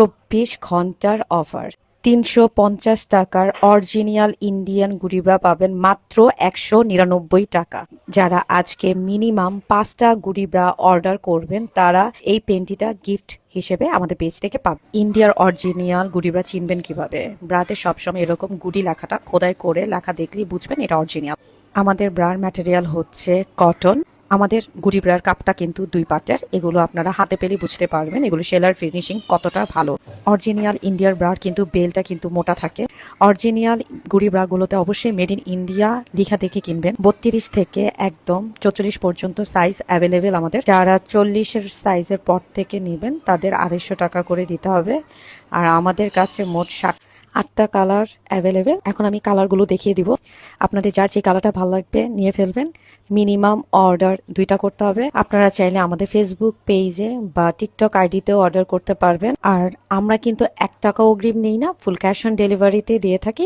24 ঘন্টার অফার। 350 টাকার original Indian গুড়িবড়া পাবেন মাত্র 199 টাকা। যারা আজকে মিনিমাম 5টা গুড়িবড়া অর্ডার করবেন তারা এই পেন্টিটা গিফট হিসেবে আমাদের পেজ থেকে পাবেন। ইন্ডিয়ার অরিজিনাল গুড়িবড়া চিনবেন কিভাবে? ব্রাতে সবসময় এরকম গুড়ি লেখাটা খোদাই করে লেখা দেখলেই বুঝবেন এটা অরিজিনাল। আমাদের ব্রার ম্যাটেরিয়াল হচ্ছে কটন। আমাদের গুড়িবড়ার কাপটা কিন্তু 2 পার্টের, এগুলো আপনারা হাতে পেলে বুঝতে পারবেন এগুলো সেলার ফিনিশিং কতটা ভালো। অরিজিনাল ইন্ডিয়ার ব্রার কিন্তু বেলটা কিন্তু মোটা থাকে। অরিজিনাল গুড়িবড়াগুলোতে অবশ্যই মেড ইন ইন্ডিয়া লেখা দেখে কিনবেন। 32 থেকে একদম 44 পর্যন্ত সাইজ অ্যাভেলেবেল আমাদের। যারা 40-এর সাইজের পর থেকে নেবেন তাদের 250 টাকা করে দিতে হবে। আর আমাদের কাছে মোট 8টা কালার অ্যাভেলেবেল। এখন আমি কালারগুলো দেখিয়ে দিব, আপনাদের যার যে কালারটা ভালো লাগবে নিয়ে ফেলবেন। মিনিমাম অর্ডার 2টা করতে হবে। আপনারা চাইলে আমাদের ফেসবুক পেজে বা টিকটক আইডিতেও অর্ডার করতে পারবেন। আর আমরা কিন্তু 1 টাকা অগ্রিম নেই না, ফুল ক্যাশ অন ডেলিভারিতে দিয়ে থাকি।